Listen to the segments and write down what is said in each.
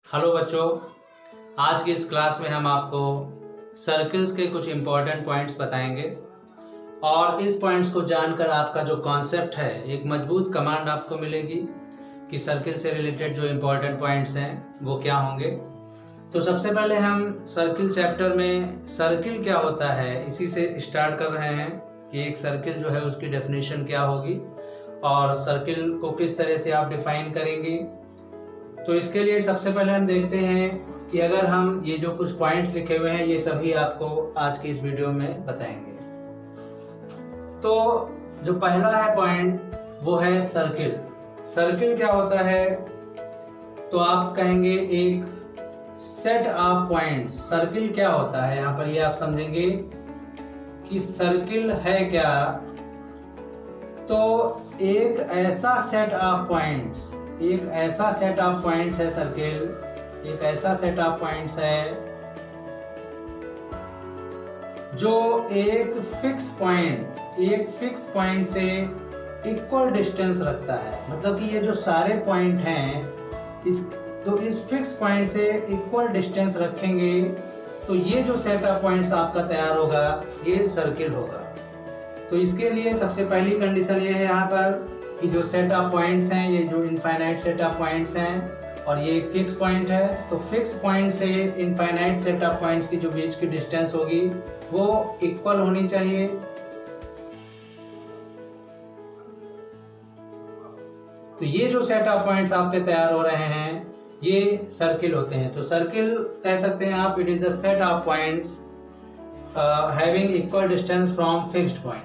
Hello बच्चों, आज की इस क्लास में हम आपको सर्कल्स के कुछ इम्पोर्टेंट पॉइंट्स बताएंगे और इस पॉइंट्स को जानकर आपका जो कॉन्सेप्ट है, एक मजबूत कमांड आपको मिलेगी कि सर्किल से रिलेटेड जो इम्पोर्टेंट पॉइंट्स हैं वो क्या होंगे। तो सबसे पहले हम सर्किल चैप्टर में सर्किल क्या होता है इसी से स्टार्ट कर रहे हैं कि एक सर्किल जो है उसकी डेफिनेशन क्या होगी और सर्किल को किस तरह से आप डिफाइन करेंगे। तो इसके लिए सबसे पहले हम देखते हैं कि अगर हम ये जो कुछ पॉइंट्स लिखे हुए हैं ये सभी आपको आज की इस वीडियो में बताएंगे। तो जो पहला है पॉइंट वो है सर्किल। सर्किल क्या होता है? तो आप कहेंगे एक सेट ऑफ पॉइंट्स। सर्किल क्या होता है यहाँ पर ये आप समझेंगे कि सर्किल है क्या। तो एक ऐसा सेट ऑफ पॉइंट्स, एक ऐसा सेट ऑफ पॉइंट्स है सर्किल, एक ऐसा सेट ऑफ पॉइंट्स है जो एक फिक्स पॉइंट से इक्वल डिस्टेंस रखता है। मतलब कि ये जो सारे पॉइंट हैं इस फिक्स पॉइंट से इक्वल डिस्टेंस रखेंगे तो ये जो सेट ऑफ पॉइंट्स आपका तैयार होगा ये सर्किल होगा। तो इसके लिए सबसे पहली कंडीशन ये है यहाँ पर कि जो सेट ऑफ पॉइंट्स हैं, ये जो इनफाइनाइट सेट ऑफ पॉइंट्स हैं और ये एक फिक्स पॉइंट है, तो फिक्स पॉइंट से इनफाइनाइट सेट ऑफ पॉइंट्स की जो बीच की डिस्टेंस होगी वो इक्वल होनी चाहिए। तो ये जो सेट ऑफ पॉइंट्स आपके तैयार हो रहे हैं ये सर्किल होते हैं। तो सर्किल कह सकते हैं आप, it is the set of points having equal distance from fixed point.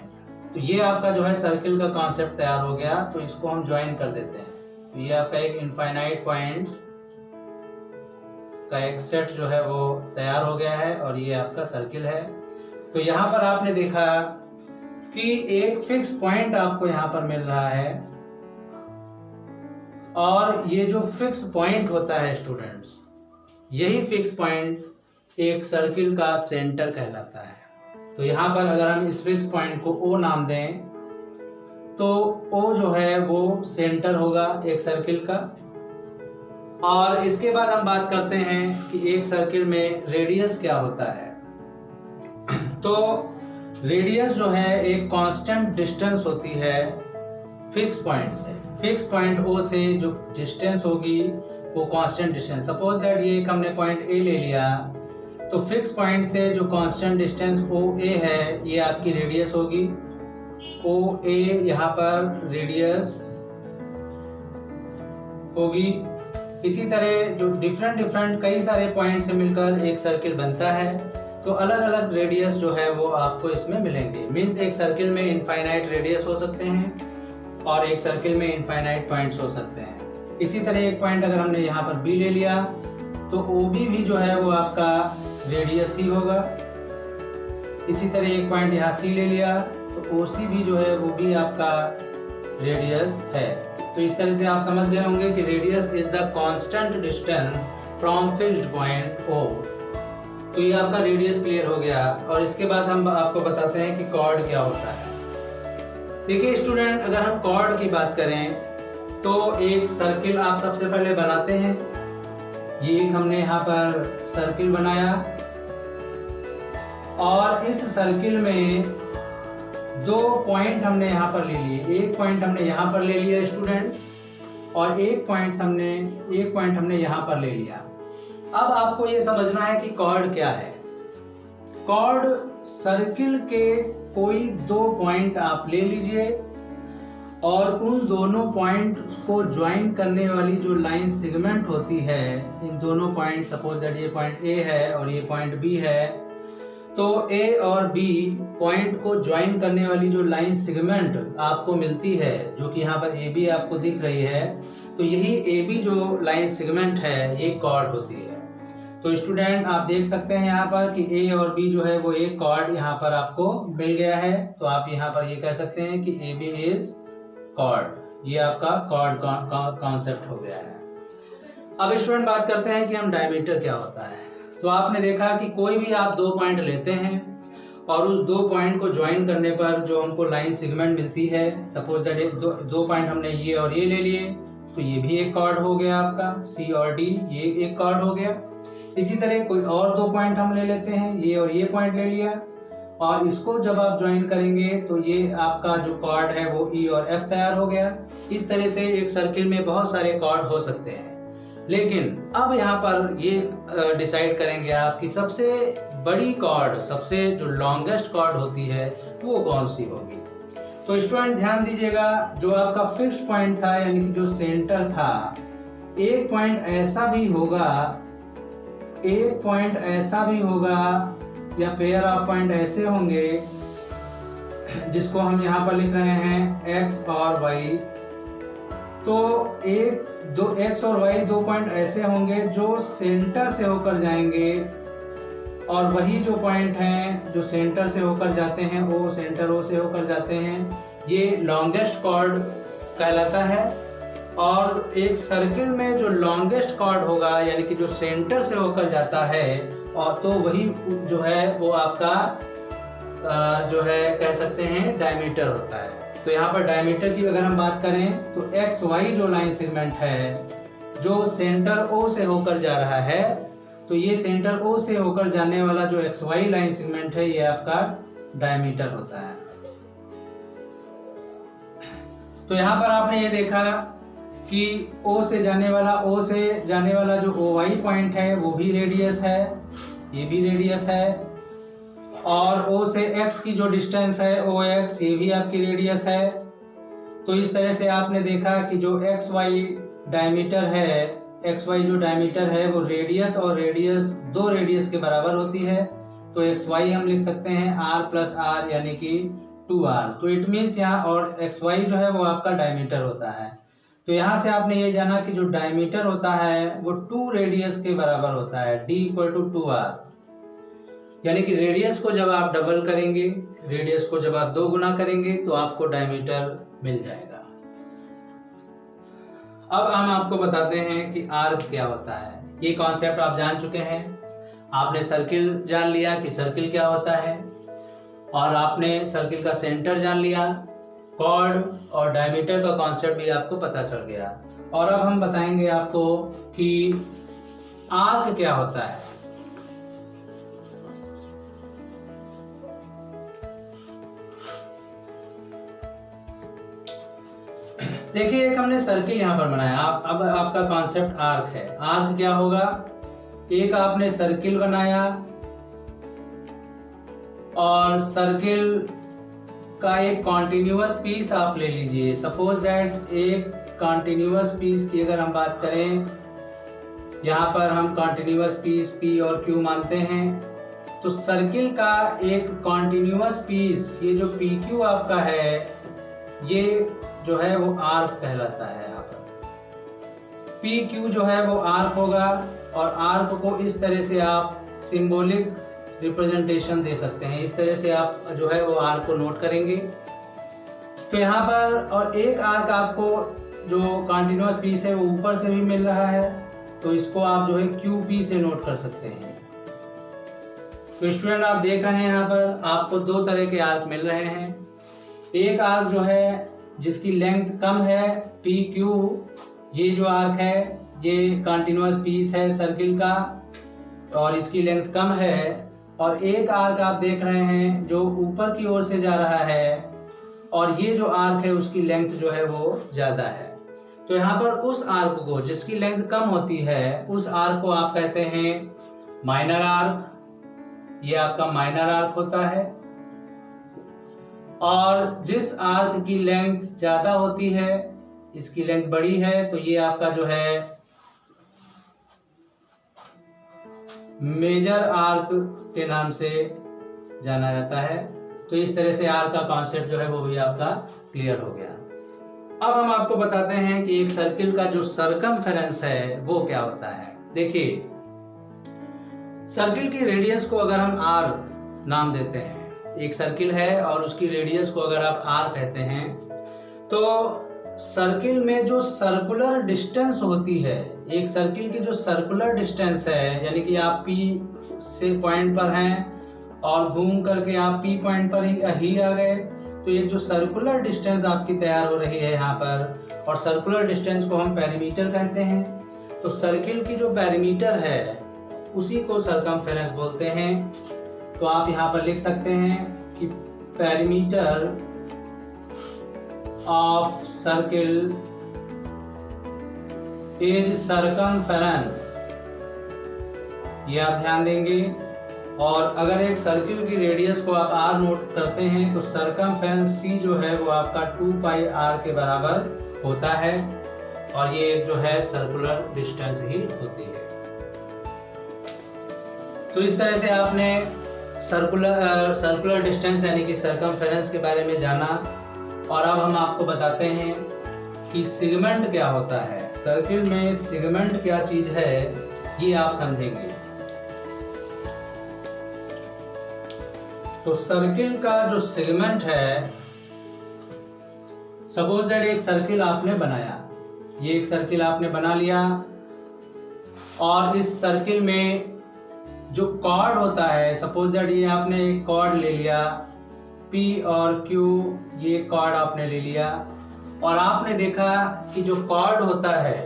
तो ये आपका जो है सर्किल का कॉन्सेप्ट तैयार हो गया। तो इसको हम ज्वाइन कर देते हैं। तो ये आपका एक इनफाइनाइट पॉइंट्स का एक सेट जो है वो तैयार हो गया है और ये आपका सर्किल है। तो यहाँ पर आपने देखा कि एक फिक्स पॉइंट आपको यहाँ पर मिल रहा है और ये जो फिक्स पॉइंट होता है स्टूडेंट्स, यही फिक्स पॉइंट एक सर्किल का सेंटर कहलाता है। तो यहाँ पर अगर हम इस फिक्स पॉइंट को O नाम दें तो O जो है वो सेंटर होगा एक सर्किल का। और इसके बाद हम बात करते हैं कि एक सर्किल में रेडियस क्या होता है। तो रेडियस जो है एक कांस्टेंट डिस्टेंस होती है फिक्स पॉइंट से। फिक्स पॉइंट O से जो डिस्टेंस होगी वो कांस्टेंट डिस्टेंस। सपोज दैट ये हमने पॉइंट A ले लिया तो फिक्स पॉइंट से जो कांस्टेंट डिस्टेंस OA है ये आपकी रेडियस होगी। OA यहाँ पर रेडियस होगी। इसी तरह जो डिफरेंट कई सारे पॉइंट से मिलकर एक सर्किल बनता है तो अलग अलग रेडियस जो है वो आपको इसमें मिलेंगे। मीन्स एक सर्किल में इनफाइनाइट रेडियस हो सकते हैं और एक सर्किल में इनफाइनाइट पॉइंट्स हो सकते हैं। इसी तरह एक पॉइंट अगर हमने यहाँ पर B ले लिया तो OB भी जो है वो आपका रेडियस ही होगा। इसी तरह एक पॉइंट यहाँ C ले लिया तो OC भी जो है वो भी आपका रेडियस है। तो इस तरह से आप समझ गए होंगे कि radius is the constant distance from fixed point O। तो ये आपका रेडियस क्लियर हो गया। और इसके बाद हम आपको बताते हैं कि कॉर्ड क्या होता है। देखिए स्टूडेंट, अगर हम कॉर्ड की बात करें तो एक सर्किल आप सबसे पहले बनाते हैं। ये हमने यहाँ पर सर्किल बनाया और इस सर्किल में दो पॉइंट हमने यहाँ पर ले लिए। एक पॉइंट हमने यहाँ पर ले लिया स्टूडेंट और एक पॉइंट हमने यहाँ पर ले लिया। अब आपको ये समझना है कि कॉर्ड क्या है। कॉर्ड सर्किल के कोई दो पॉइंट आप ले लीजिए और उन दोनों पॉइंट को ज्वाइन करने वाली जो लाइन सेगमेंट होती है, इन दोनों पॉइंट, सपोज दैट ये पॉइंट A है और ये पॉइंट B है, तो A और B पॉइंट को ज्वाइन करने वाली जो लाइन सेगमेंट आपको मिलती है, जो कि यहाँ पर AB आपको दिख रही है, तो यही AB जो लाइन सेगमेंट है ये कॉर्ड होती है। तो स्टूडेंट आप देख सकते हैं यहाँ पर कि A और B जो है वो एक कॉर्ड यहाँ पर आपको मिल गया है। तो आप यहाँ पर ये कह सकते हैं कि AB इज कॉर्ड। ये आपका कॉर्ड कॉन्सेप्ट हो गया है। अब स्टूडेंट बात करते हैं कि हम डायमीटर क्या होता है। तो आपने देखा कि कोई भी आप दो पॉइंट लेते हैं और उस दो पॉइंट को ज्वाइन करने पर जो हमको लाइन सेगमेंट मिलती है, सपोज दैट दो पॉइंट हमने ये और ये ले लिए तो ये भी एक कॉर्ड हो गया आपका, सी और डी ये एक कॉर्ड हो गया। इसी तरह कोई और 2 पॉइंट हम ले लेते हैं, ये और ये पॉइंट ले लिया, और इसको जब आप ज्वाइन करेंगे तो ये आपका जो कॉर्ड है वो ई और एफ तैयार हो गया। इस तरह से एक सर्किल में बहुत सारे कॉर्ड हो सकते हैं। लेकिन अब यहाँ पर ये डिसाइड करेंगे आप कि सबसे बड़ी कॉर्ड, सबसे जो लॉन्गेस्ट कॉर्ड होती है वो कौन सी होगी। तो स्टूडेंट ध्यान दीजिएगा, जो आपका फिक्स्ड पॉइंट था यानी कि जो सेंटर था, एक पॉइंट ऐसा भी होगा, एक पॉइंट ऐसा भी होगा या पेयर ऑफ पॉइंट ऐसे होंगे जिसको हम यहाँ पर लिख रहे हैं x और y। तो एक दो x और y 2 पॉइंट ऐसे होंगे जो सेंटर से होकर जाएंगे, और वही जो पॉइंट हैं जो सेंटर से होकर जाते हैं वो सेंटर ओ से होकर जाते हैं, ये लॉन्गेस्ट कॉर्ड कहलाता है। और एक सर्किल में जो लॉन्गेस्ट कॉर्ड होगा यानी कि जो सेंटर से होकर जाता है, और तो वही जो है वो आपका जो है कह सकते हैं डायमीटर होता है। तो यहाँ पर डायमीटर की अगर हम बात करें तो एक्स वाई जो लाइन सेगमेंट है जो सेंटर ओ से होकर जा रहा है, तो ये सेंटर ओ से होकर जाने वाला जो एक्स वाई लाइन सेगमेंट है ये आपका डायमीटर होता है। तो यहाँ पर आपने ये देखा कि ओ से जाने वाला जो ओ वाई पॉइंट है वो भी रेडियस है, ये भी रेडियस है, और ओ से एक्स की जो डिस्टेंस है ओ एक्स ये भी आपकी रेडियस है। तो इस तरह से आपने देखा कि जो एक्स वाई डायमीटर है, एक्स वाई जो डायमीटर है वो रेडियस और रेडियस 2 रेडियस के बराबर होती है। तो एक्स वाई हम लिख सकते हैं r प्लस आर यानी कि 2r। तो इट मीन्स यहाँ और एक्स वाई जो है वो आपका डायमीटर होता है। तो यहाँ से आपने ये जाना कि जो डायमीटर होता है वो 2 रेडियस के बराबर होता है, d इक्वल टू 2r। यानी कि रेडियस को जब आप डबल करेंगे, रेडियस को जब आप 2 गुना करेंगे तो आपको डायमीटर मिल जाएगा। अब हम आपको बताते हैं कि आर्क क्या होता है। ये कॉन्सेप्ट आप जान चुके हैं, आपने सर्किल जान लिया कि सर्किल क्या होता है, और आपने सर्किल का सेंटर जान लिया, कॉर्ड और डायमीटर का कॉन्सेप्ट भी आपको पता चल गया। और अब हम बताएंगे आपको कि आर्क क्या होता है। देखिए एक हमने सर्किल यहाँ पर बनाया, अब आपका कॉन्सेप्ट आर्क है। आर्क क्या होगा, एक आपने सर्किल बनाया और सर्किल का एक कॉन्टिन्यूअस पीस आप ले लीजिए। सपोज दैट एक कॉन्टिन्यूअस पीस की अगर हम बात करें, यहाँ पर हम कॉन्टिन्यूअस पीस P और Q मानते हैं। तो सर्किल का एक कॉन्टिन्यूअस पीस, ये जो PQ आपका है, ये जो है वो आर्क कहलाता है। यहाँ पर PQ जो है वो आर्क होगा, और आर्क को इस तरह से आप सिंबॉलिक रिप्रेजेंटेशन दे सकते हैं। इस तरह से आप जो है वो आर्क को नोट करेंगे। तो यहाँ पर और एक आर्क आपको जो कॉन्टिन्यूअस पीस है वो ऊपर से भी मिल रहा है, तो इसको आप जो है QP से नोट कर सकते हैं। तो स्टूडेंट आप देख रहे हैं यहाँ पर आपको 2 तरह के आर्क मिल रहे हैं। एक आर्क जो है जिसकी लेंथ कम है PQ, ये जो आर्क है ये कॉन्टिन्यूअस पीस है सर्किल का और इसकी लेंथ कम है। और एक आर्क आप देख रहे हैं जो ऊपर की ओर से जा रहा है, और ये जो आर्क है उसकी लेंथ जो है वो ज़्यादा है। तो यहाँ पर उस आर्क को जिसकी लेंथ कम होती है उस आर्क को आप कहते हैं माइनर आर्क। ये आपका माइनर आर्क होता है। और जिस आर्क की लेंथ ज़्यादा होती है, इसकी लेंथ बड़ी है, तो ये आपका जो है मेजर आर्क के नाम से जाना जाता है। तो इस तरह से आर्क का कॉन्सेप्ट जो है वो भी आपका क्लियर हो गया। अब हम आपको बताते हैं कि एक सर्किल का जो सरकमफेरेंस है वो क्या होता है। देखिए सर्किल की रेडियस को अगर हम r नाम देते हैं, एक सर्किल है और उसकी रेडियस को अगर आप r कहते हैं, तो सर्किल में जो सर्कुलर डिस्टेंस होती है, एक सर्किल की जो सर्कुलर डिस्टेंस है, यानी कि आप P से पॉइंट पर हैं और घूम करके आप P पॉइंट पर ही आ गए, तो एक जो सर्कुलर डिस्टेंस आपकी तैयार हो रही है यहाँ पर, और सर्कुलर डिस्टेंस को हम पेरीमीटर कहते हैं। तो सर्किल की जो पेरीमीटर है उसी को सरकमफेरेंस बोलते हैं। तो आप यहाँ पर लिख सकते हैं कि perimeter of circle is circumference, ये आप ध्यान देंगे। और अगर एक सर्किल की रेडियस को आप r नोट करते हैं तो सरकमफेरेंस c जो है वो आपका 2 पाई r के बराबर होता है, और ये जो है सर्कुलर डिस्टेंस ही होती है। तो इस तरह से आपने सर्कुलर डिस्टेंस यानी कि सरकमफेरेंस के बारे में जाना। और अब हम आपको बताते हैं कि सेगमेंट क्या होता है। सर्किल में सेगमेंट क्या चीज है ये आप समझेंगे। तो सर्किल का जो सेगमेंट है, सपोज दैट एक सर्किल आपने बनाया, ये एक सर्किल आपने बना लिया, और इस सर्किल में जो कॉर्ड होता है, सपोज दैट ये आपने एक कॉर्ड ले लिया P और Q, ये कॉर्ड आपने ले लिया, और आपने देखा कि जो कॉर्ड होता है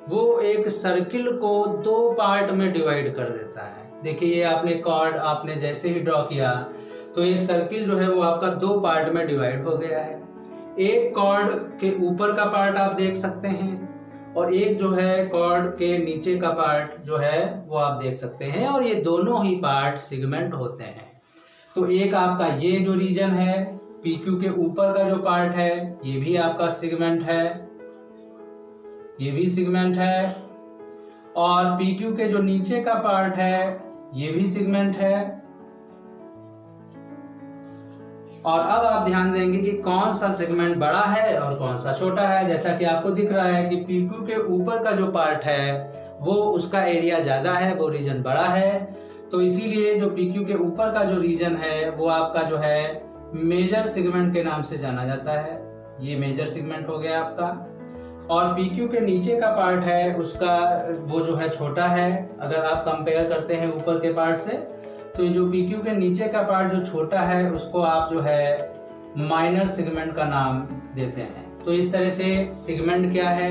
वो एक सर्किल को 2 पार्ट में डिवाइड कर देता है। देखिए ये आपने कॉर्ड आपने जैसे ही ड्रॉ किया तो एक सर्किल जो है वो आपका 2 पार्ट में डिवाइड हो गया है। एक कॉर्ड के ऊपर का पार्ट आप देख सकते हैं, और एक जो है कॉर्ड के नीचे का पार्ट जो है वो आप देख सकते हैं, और ये दोनों ही पार्ट सेगमेंट होते हैं। तो एक आपका ये जो रीजन है PQ के ऊपर का जो पार्ट है ये भी आपका सेगमेंट है, ये भी सेगमेंट है, और PQ के जो नीचे का पार्ट है ये भी सेगमेंट है। और अब आप ध्यान देंगे कि कौन सा सेगमेंट बड़ा है और कौन सा छोटा है। जैसा कि आपको दिख रहा है कि PQ के ऊपर का जो पार्ट है वो उसका एरिया ज़्यादा है, वो रीजन बड़ा है, तो इसीलिए जो PQ के ऊपर का जो रीजन है वो आपका जो है मेजर सेगमेंट के नाम से जाना जाता है। ये मेजर सेगमेंट हो गया आपका। और PQ के नीचे का पार्ट है उसका वो जो है छोटा है। अगर आप कंपेयर करते हैं ऊपर के पार्ट से, तो जो PQ के नीचे का पार्ट जो छोटा है उसको आप जो है माइनर सेगमेंट का नाम देते हैं। तो इस तरह से सेगमेंट क्या है,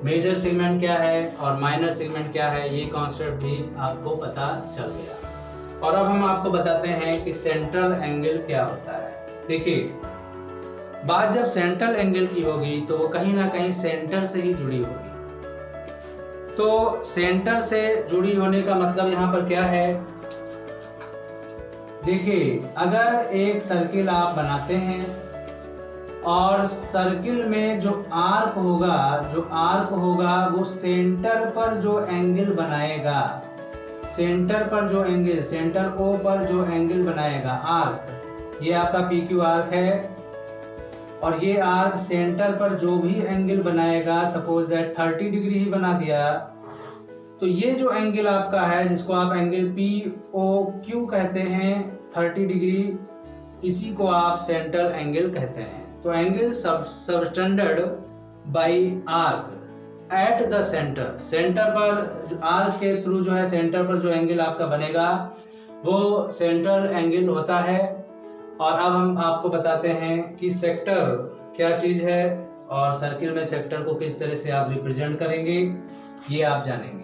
मेजर सेगमेंट क्या है और माइनर सेगमेंट क्या है, ये कॉन्सेप्ट भी आपको पता चल गया। और अब हम आपको बताते हैं कि सेंट्रल एंगल क्या होता है। देखिए, बात जब सेंट्रल एंगल की होगी तो वो कहीं ना कहीं सेंटर से ही जुड़ी होगी। तो सेंटर से जुड़ी होने का मतलब यहाँ पर क्या है, देखिए अगर एक सर्किल आप बनाते हैं और सर्किल में जो आर्क होगा वो सेंटर पर जो एंगल बनाएगा, सेंटर पर जो एंगल, सेंटर O पर जो एंगल बनाएगा आर्क, ये आपका PQ आर्क है, और ये आर्क सेंटर पर जो भी एंगल बनाएगा, सपोज दैट 30 डिग्री ही बना दिया, तो ये जो एंगल आपका है जिसको आप एंगल POQ कहते हैं 30 डिग्री, इसी को आप सेंट्रल एंगल कहते हैं। तो angle subtended bye arc at the centre, centre पर आर्क के थ्रू जो है सेंटर पर जो एंगल आपका बनेगा वो सेंट्रल एंगल होता है। और अब हम आपको बताते हैं कि सेक्टर क्या चीज है और सर्किल में सेक्टर को किस तरह से आप रिप्रेजेंट करेंगे, ये आप जानेंगे।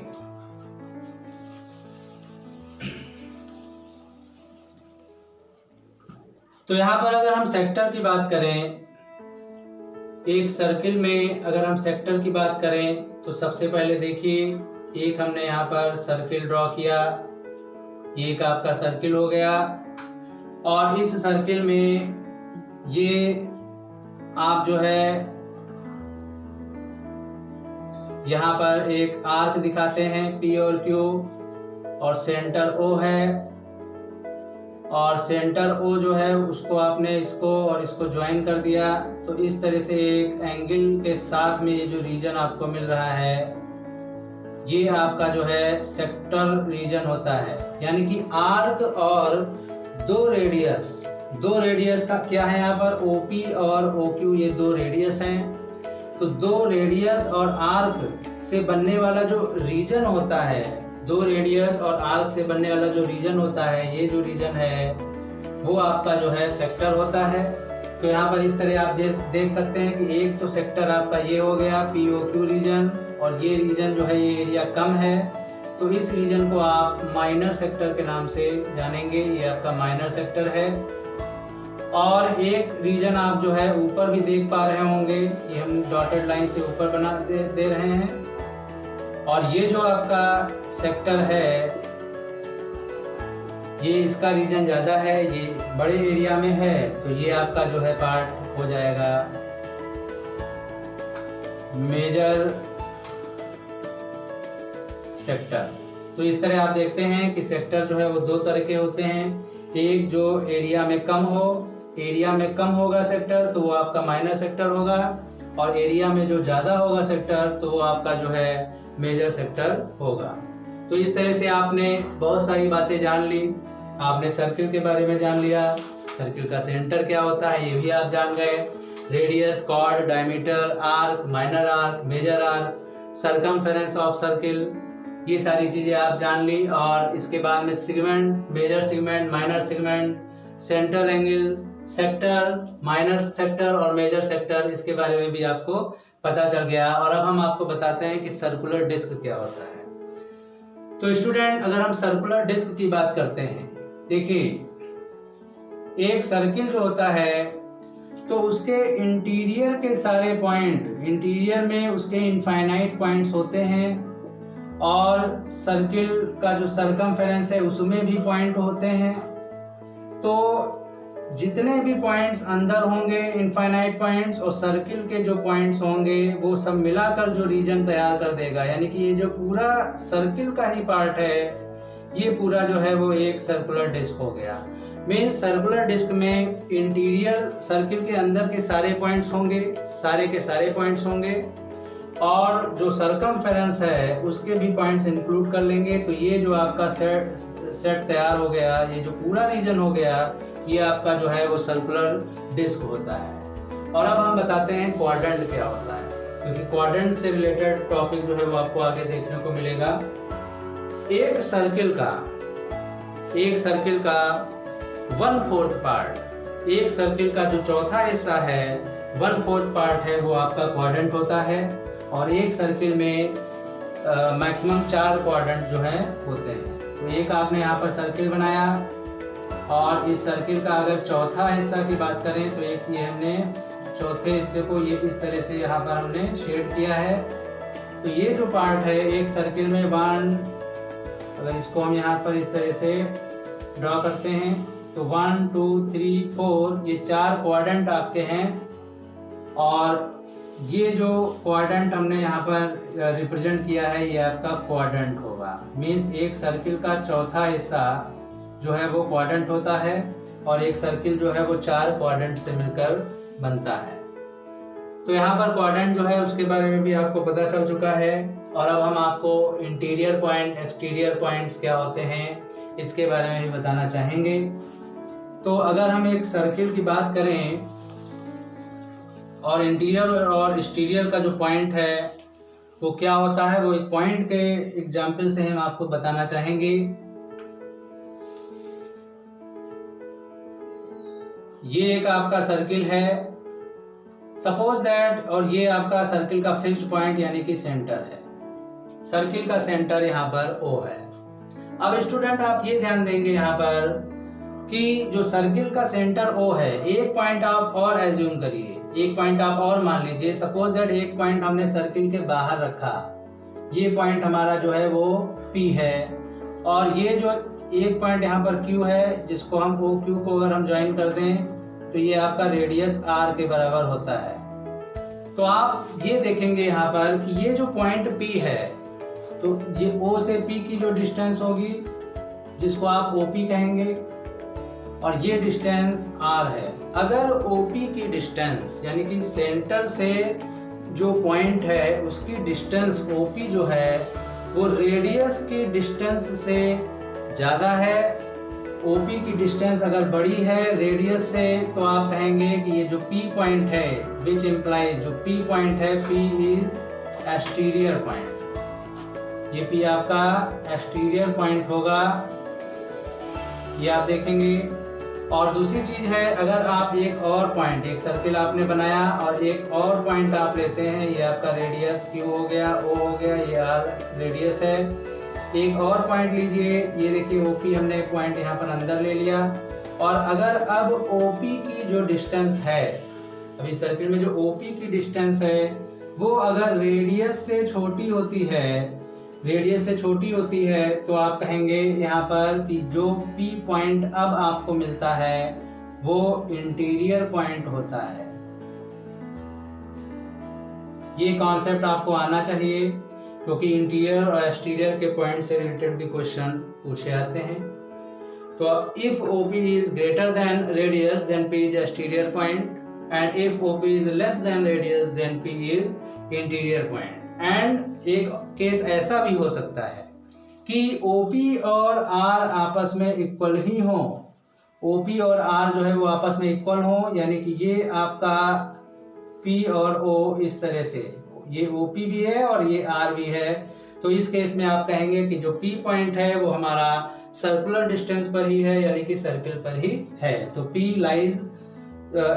तो यहाँ पर अगर हम सेक्टर की बात करें, एक सर्किल में अगर हम सेक्टर की बात करें तो सबसे पहले देखिए, एक हमने यहाँ पर सर्किल ड्रॉ किया, ये एक आपका सर्किल हो गया, और इस सर्किल में ये आप जो है यहाँ पर एक आर्क दिखाते हैं P और Q, और सेंटर O है, और सेंटर O जो है उसको आपने इसको और इसको ज्वाइन कर दिया। तो इस तरह से एक एंगल के साथ में ये जो रीजन आपको मिल रहा है ये आपका जो है सेक्टर रीजन होता है। यानी कि आर्क और दो रेडियस का क्या है यहाँ पर, OP और OQ, ये 2 रेडियस हैं। तो 2 रेडियस और आर्क से बनने वाला जो रीजन होता है, 2 रेडियस और आर्क से बनने वाला जो रीजन होता है, ये जो रीजन है वो आपका जो है सेक्टर होता है। तो यहाँ पर इस तरह आप देख सकते हैं कि एक तो सेक्टर आपका ये हो गया POQ रीजन, और ये रीजन जो है ये एरिया कम है, तो इस रीजन को आप माइनर सेक्टर के नाम से जानेंगे, ये आपका माइनर सेक्टर है। और एक रीजन आप जो है ऊपर भी देख पा रहे होंगे, ये हम डॉटेड लाइन से ऊपर बना दे रहे हैं, और ये जो आपका सेक्टर है ये इसका रीजन ज़्यादा है, ये बड़े एरिया में है, तो ये आपका जो है पार्ट हो जाएगा मेजर सेक्टर। तो इस तरह आप देखते हैं कि सेक्टर जो है वो दो तरह के होते हैं, एक जो एरिया में कम हो, एरिया में कम होगा सेक्टर तो वो आपका माइनर सेक्टर होगा, और एरिया में जो ज़्यादा होगा सेक्टर तो वो आपका जो है मेजर सेक्टर होगा। तो इस तरह से आपने बहुत सारी बातें जान ली, आपने सर्किल के बारे में जान लिया, सर्किल का सेंटर क्या होता है ये भी आप जान गए, radius, chord, diameter, arc, minor arc, major arc, circumference of circle, ये सारी चीज़ें आप जान ली। और इसके बाद में segment, major segment, minor segment, centre angle, sector, minor sector और मेजर सेक्टर, इसके बारे में भी आपको पता चल गया। और अब हम आपको बताते हैं कि सर्कुलर डिस्क क्या होता है। तो स्टूडेंट, अगर हम सर्कुलर डिस्क की बात करते हैं, देखिए एक सर्किल जो होता है तो उसके इंटीरियर के सारे पॉइंट, इंटीरियर में उसके इनफाइनाइट पॉइंट्स होते हैं, और सर्किल का जो सरकमफेरेंस है उसमें भी पॉइंट होते हैं। तो जितने भी पॉइंट्स अंदर होंगे इनफाइनाइट पॉइंट्स, और सर्किल के जो पॉइंट्स होंगे वो सब मिलाकर जो रीजन तैयार कर देगा, यानी कि ये जो पूरा सर्किल का ही पार्ट है ये पूरा जो है वो एक सर्कुलर डिस्क हो गया। मीन सर्कुलर डिस्क में इंटीरियर सर्किल के अंदर के सारे पॉइंट्स होंगे, सारे के सारे पॉइंट्स होंगे, और जो सरकमफेरेंस है उसके भी पॉइंट्स इंक्लूड कर लेंगे। तो ये जो आपका सेट तैयार हो गया, ये जो पूरा रीजन हो गया, ये आपका जो है वो सर्कुलर डिस्क होता है। और अब हम बताते हैं क्वाड्रेंट क्या होता है, क्योंकि क्वाड्रेंट से रिलेटेड टॉपिक जो है वो आपको आगे देखने को मिलेगा। एक सर्किल का 1/4 पार्ट, एक सर्किल का जो चौथा हिस्सा है 1/4 पार्ट है वो आपका क्वाड्रेंट होता है, और एक सर्किल में मैक्सिमम 4 क्वाड्रेंट जो है होते हैं। तो एक आपने यहाँ पर सर्किल बनाया, और इस सर्किल का अगर चौथा हिस्सा की बात करें तो एक ये हमने चौथे हिस्से को ये इस तरह से यहाँ पर हमने शेड किया है। तो ये जो पार्ट है एक सर्किल में अगर इसको हम यहाँ पर इस तरह से ड्रॉ करते हैं तो 1 2 3 4 ये 4 क्वाड्रेंट आपके हैं, और ये जो क्वाड्रेंट हमने यहाँ पर रिप्रेजेंट किया है ये आपका क्वाड्रेंट होगा। मीन्स एक सर्किल का चौथा हिस्सा जो है वो क्वाड्रेंट होता है, और एक सर्किल जो है वो 4 क्वाड्रेंट से मिलकर बनता है। तो यहाँ पर क्वाड्रेंट जो है उसके बारे में भी आपको पता चल चुका है। और अब हम आपको इंटीरियर पॉइंट, एक्सटीरियर पॉइंट्स क्या होते हैं इसके बारे में भी बताना चाहेंगे। तो अगर हम एक सर्किल की बात करें और इंटीरियर और एक्सटीरियर का जो पॉइंट है वो क्या होता है, वो एक पॉइंट के एग्जाम्पल से हम आपको बताना चाहेंगे। ये एक आपका सर्किल है, सपोज दैट, और ये आपका सर्किल का फिक्स्ड पॉइंट यानी कि सेंटर है। सर्किल का सेंटर यहाँ पर O है। अब स्टूडेंट आप ये ध्यान देंगे यहाँ पर कि जो सर्किल का सेंटर O है, एक पॉइंट आप और एज्यूम करिए, एक पॉइंट आप और मान लीजिए। सपोज दैट एक पॉइंट हमने सर्किल के बाहर रखा, ये पॉइंट हमारा जो है वो P है, और ये जो एक पॉइंट यहाँ पर Q है जिसको हम OQ को अगर हम ज्वाइन कर दें तो ये आपका रेडियस R के बराबर होता है। तो आप ये देखेंगे यहाँ पर कि ये जो पॉइंट P है तो ये O से P की जो डिस्टेंस होगी जिसको आप OP कहेंगे, और ये डिस्टेंस R है। अगर OP की डिस्टेंस यानी कि सेंटर से जो पॉइंट है उसकी डिस्टेंस OP जो है वो रेडियस की डिस्टेंस से ज़्यादा है, OP की डिस्टेंस अगर बड़ी है रेडियस से, तो आप कहेंगे कि ये जो P पॉइंट है विच इम्प्लाइज, जो P पॉइंट है P इज एक्सटीरियर पॉइंट, ये P आपका एक्सटीरियर पॉइंट होगा। ये आप देखेंगे और दूसरी चीज है, अगर आप एक और पॉइंट, एक सर्किल आपने बनाया और एक और पॉइंट आप लेते हैं, ये आपका रेडियस Q हो गया, O हो गया, ये R रेडियस है। एक और पॉइंट लीजिए, ये देखिए OP हमने एक पॉइंट यहाँ पर अंदर ले लिया। और अगर अब OP की जो डिस्टेंस है, अभी सर्किल में जो OP की डिस्टेंस है वो अगर रेडियस से छोटी होती है, तो आप कहेंगे यहाँ पर कि जो P पॉइंट अब आपको मिलता है वो इंटीरियर पॉइंट होता है। ये कॉन्सेप्ट आपको आना चाहिए, क्योंकि इंटीरियर और एक्सटीरियर के पॉइंट से रिलेटेड भी क्वेश्चन पूछे जाते हैं। तो if OP is greater than radius then P is exterior point, and if OP is less than radius then P is interior point. And एक केस ऐसा भी हो सकता है कि OP और R आपस में इक्वल ही हो, OP और R जो है वो आपस में इक्वल हो, यानी कि ये आपका P और O इस तरह से, ये OP भी है और ये R भी है। तो इस केस में आप कहेंगे कि जो P पॉइंट है वो हमारा सर्कुलर डिस्टेंस पर ही है, यानी कि सर्किल पर ही है। तो P lies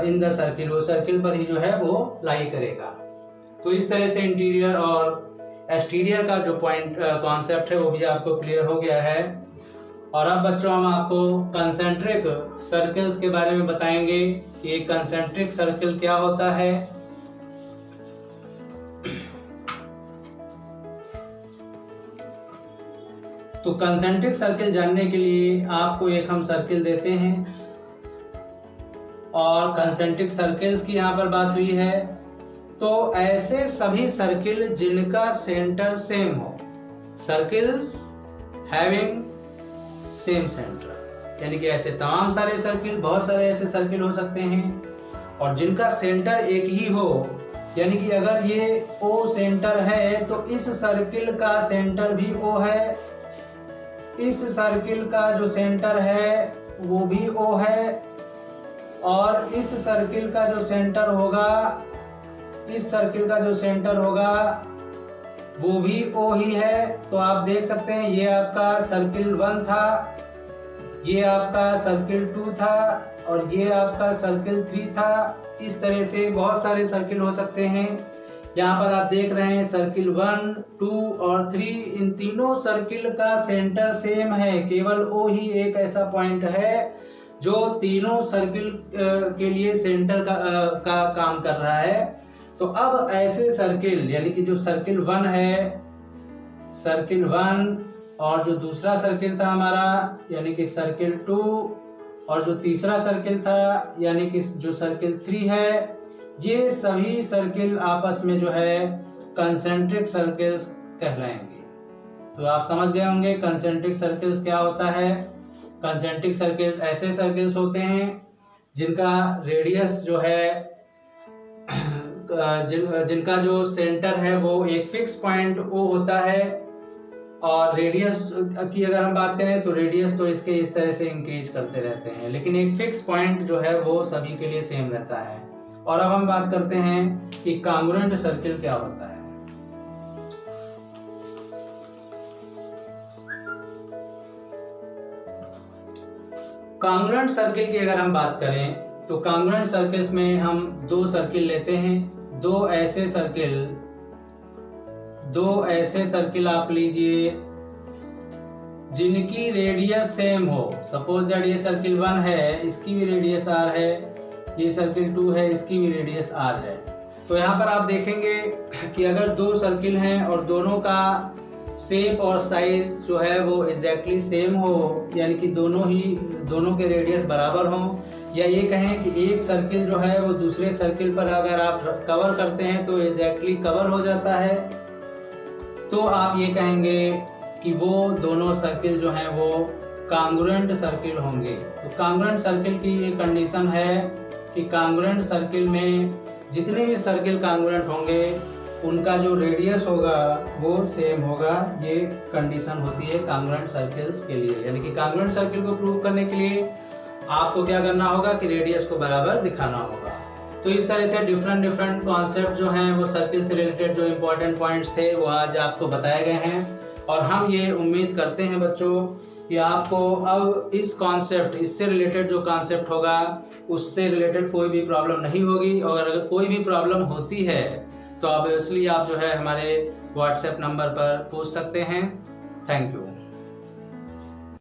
in the circle, वो सर्किल पर ही जो है वो लाई करेगा। तो इस तरह से इंटीरियर और एक्सटीरियर का जो पॉइंट कॉन्सेप्ट है वो भी आपको क्लियर हो गया है। और अब बच्चों हम आपको कंसेंट्रिक सर्कल्स के बारे में बताएंगे कि एक कंसेंट्रिक सर्कल क्या होता है। तो कंसेंट्रिक सर्कल जानने के लिए आपको एक हम सर्किल देते हैं, और कंसेंट्रिक सर्कल्स की यहाँ पर बात हुई है। तो ऐसे सभी सर्किल जिनका सेंटर सेम हो, सर्किल्स हैविंग सेम सेंटर, यानी कि ऐसे तमाम सारे सर्किल, बहुत सारे ऐसे सर्किल हो सकते हैं और जिनका सेंटर एक ही हो, यानी कि अगर ये O सेंटर है तो इस सर्किल का सेंटर भी O है, इस सर्किल का जो सेंटर है वो भी O है, और इस सर्किल का जो सेंटर होगा, इस सर्किल का जो सेंटर होगा वो भी O ही है। तो आप देख सकते हैं ये आपका सर्किल 1 था, ये आपका सर्किल 2 था और ये आपका सर्किल 3 था। इस तरह से बहुत सारे सर्किल हो सकते हैं। यहाँ पर आप देख रहे हैं सर्किल 1, 2 और 3, इन तीनों सर्किल का सेंटर सेम है, केवल O ही एक ऐसा पॉइंट है जो तीनों सर्किल के लिए सेंटर का काम कर रहा है। तो अब ऐसे सर्किल, यानी कि जो सर्किल 1 है, सर्किल 1 और जो दूसरा सर्किल था हमारा यानी कि सर्किल 2, और जो तीसरा सर्किल था यानी कि जो सर्किल 3 है, ये सभी सर्किल आपस में जो है कंसेंट्रिक सर्किल्स कहलाएंगे। तो आप समझ गए होंगे कंसेंट्रिक सर्किल्स क्या होता है। कंसेंट्रिक सर्किल्स ऐसे सर्किल्स होते हैं जिनका रेडियस जो है, जिनका जो सेंटर है वो एक फिक्स पॉइंट O होता है, और रेडियस की अगर हम बात करें तो रेडियस तो इसके इस तरह से इंक्रीज करते रहते हैं, लेकिन एक फिक्स पॉइंट जो है वो सभी के लिए सेम रहता है। और अब हम बात करते हैं कि कांग्रुएंट सर्किल क्या होता है। कांग्रुएंट सर्किल की अगर हम बात करें तो कांग्रुएंट सर्किल्स में हम दो सर्किल लेते हैं, दो ऐसे सर्किल आप लीजिए जिनकी रेडियस सेम हो। सपोज दैट ये सर्किल 1 है, इसकी भी रेडियस R है, ये सर्किल 2 है, इसकी भी रेडियस R है। तो यहाँ पर आप देखेंगे कि अगर दो सर्किल हैं और दोनों का शेप और साइज जो है वो एग्जैक्टली सेम हो, यानी कि दोनों के रेडियस बराबर हों, या ये कहें कि एक सर्किल जो है वो दूसरे सर्किल पर अगर आप कवर करते हैं तो एग्जैक्टली कवर हो जाता है, तो आप ये कहेंगे कि वो दोनों सर्किल जो हैं वो कांग्रुएंट सर्किल होंगे। तो कांग्रुएंट सर्किल की ये कंडीशन है कि कांग्रुएंट सर्किल में जितने भी सर्किल कांग्रुएंट होंगे उनका जो रेडियस होगा वो सेम होगा। ये कंडीशन होती है कांग्रुएंट सर्किल्स के लिए। यानी कि कांग्रुएंट सर्किल को प्रूव करने के लिए आपको क्या करना होगा कि रेडियस को बराबर दिखाना होगा। तो इस तरह से डिफरेंट कॉन्सेप्ट जो हैं वो सर्किल से रिलेटेड जो इम्पोर्टेंट पॉइंट्स थे वो आज आपको बताए गए हैं। और हम ये उम्मीद करते हैं बच्चों कि आपको अब इस कॉन्सेप्ट, इससे रिलेटेड जो कॉन्सेप्ट होगा उससे रिलेटेड कोई भी प्रॉब्लम नहीं होगी। और अगर कोई भी प्रॉब्लम होती है तो ऑब्वियसली आप जो है हमारे व्हाट्सएप नंबर पर पूछ सकते हैं। Thank you.